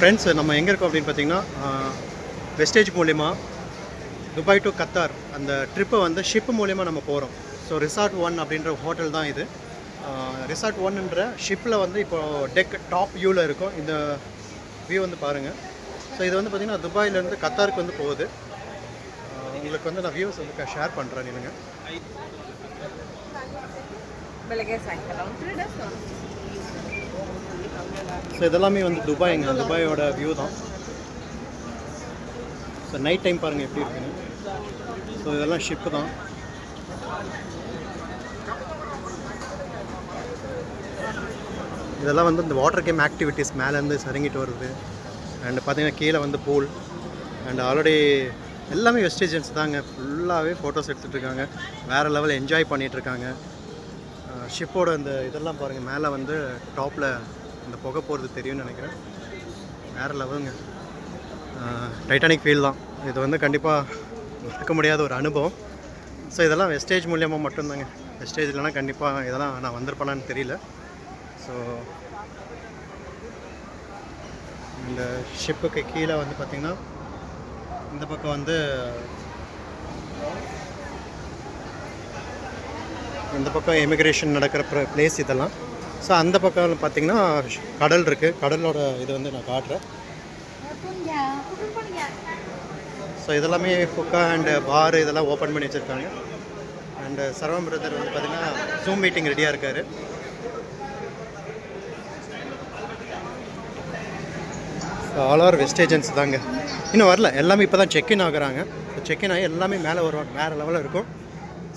Friends நம்ம எங்கே இருக்கோம் அப்படின்னு பார்த்தீங்கன்னா வெஸ்டேஜ் மூலிமா துபாய் டு கத்தார் அந்த ட்ரிப்பை வந்து ஷிப்பு மூலிமா நம்ம போகிறோம். ஸோ ரிசார்ட் 1 அப்படின்ற ஹோட்டல் தான் இது. ரிசார்ட் 1ன்ற ஷிப்பில் வந்து இப்போது டெக் டாப் வியூவில் இருக்கும். இந்த வியூ வந்து பாருங்கள். ஸோ இது வந்து பார்த்திங்கன்னா துபாயிலேருந்து கத்தாருக்கு வந்து போகுது. உங்களுக்கு வந்து நான் வியூஸ் வந்து ஷேர் பண்ணுறேன். நீங்க ஸோ இதெல்லாமே வந்து துபாய்ங்க, துபாயோட வியூ தான். ஸோ நைட் டைம் பாருங்கள் எப்படி இருக்குன்னு. ஸோ இதெல்லாம் ஷிப்பு தான். இதெல்லாம் வந்து இந்த வாட்டர் கேம் ஆக்டிவிட்டீஸ் மேலேருந்து சரங்கிட்டு வருது. அண்ட் பார்த்தீங்கன்னா கீழே வந்து பூல் அண்ட் ஆல்ரெடி எல்லாமே வெஸ்டேஜன்ஸ் தாங்க. ஃபுல்லாகவே ஃபோட்டோஸ் எடுத்துகிட்டு இருக்காங்க. வேறு லெவல் என்ஜாய் பண்ணிகிட்ருக்காங்க. ஷிப்போட இந்த இதெல்லாம் பாருங்கள். மேலே வந்து டாப்பில் இந்த புகை போகிறது தெரியும்னு நினைக்கிறேன். வேறு லெவலுங்க. டைட்டானிக் ஃபீல் தான் இது. வந்து கண்டிப்பாக மறக்க முடியாத ஒரு அனுபவம். ஸோ இதெல்லாம் வெஸ்டேஜ் மூலியமாக மட்டும்தாங்க. வெஸ்டேஜ் இல்லைனா கண்டிப்பாக இதெல்லாம் நான் வந்திருப்பேனான்னு தெரியல. ஸோ இந்த ஷிப்புக்கு கீழே வந்து பார்த்திங்கன்னா இந்த பக்கம் வந்து இந்த பக்கம் எமிக்ரேஷன் நடக்கிற பிளேஸ் இதெல்லாம். ஸோ அந்த பக்கம் பார்த்திங்கன்னா கடல் இருக்குது. கடலோட இது வந்து நான் காட்டுறேன். ஸோ இதெல்லாமே புக்கா அண்டு பார் இதெல்லாம் ஓப்பன் பண்ணி வச்சுருக்காங்க. அண்டு சரவண் பிரதர் வந்து பார்த்திங்கன்னா ஜூம் மீட்டிங் ரெடியாக இருக்கார். ஸோ ஆல் ஆர் வெஸ்டேஜன்ஸ் தாங்க. இன்னும் வரல, எல்லாமே இப்போ தான் செக்இன் ஆகுறாங்க. ஸோ செக்இன் ஆகி எல்லாமே மேலே வருவாங்க, வேறு லெவலில் இருக்கும்.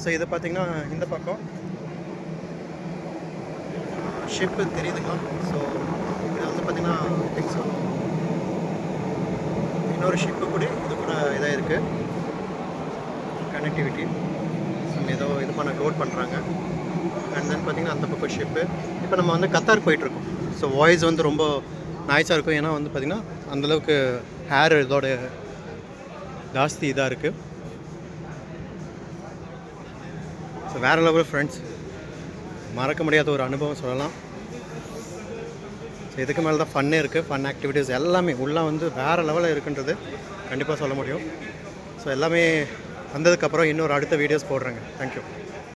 ஸோ இது பார்த்திங்கன்னா இந்த பக்கம் ஷிப்பு தெரியுதுங்களா? ஸோ இது வந்து பார்த்திங்கன்னா இன்னொரு ஷிப்பு கூட இது கூட இதாக இருக்குது கனெக்டிவிட்டி. ஏதோ இது பண்ண லோட் பண்ணுறாங்க. அண்ட் தென் பார்த்திங்கன்னா அந்த பக்கம் ஷிப்பு. இப்போ நம்ம வந்து கத்தார் போயிட்டுருக்கோம். ஸோ வாய்ஸ் வந்து ரொம்ப நாய்ஸாக இருக்கும். ஏன்னா வந்து பார்த்திங்கன்னா அந்தளவுக்கு ஹேர் இதோட ஜாஸ்தி இதாக இருக்குது. ஸோ வேறு லெவல் ஃப்ரெண்ட்ஸ், மறக்க முடியாத ஒரு அனுபவம் சொல்லலாம். ஸோ இதுக்கு மேலே தான் ஃபன்னே இருக்குது. ஃபன் ஆக்டிவிட்டீஸ் எல்லாமே உள்ளே வந்து வேறு லெவலில் இருக்குன்றது கண்டிப்பாக சொல்ல முடியும். ஸோ எல்லாமே வந்ததுக்கப்புறம் இன்னொரு அடுத்த வீடியோஸ் போடுறேங்க. தேங்க்யூ.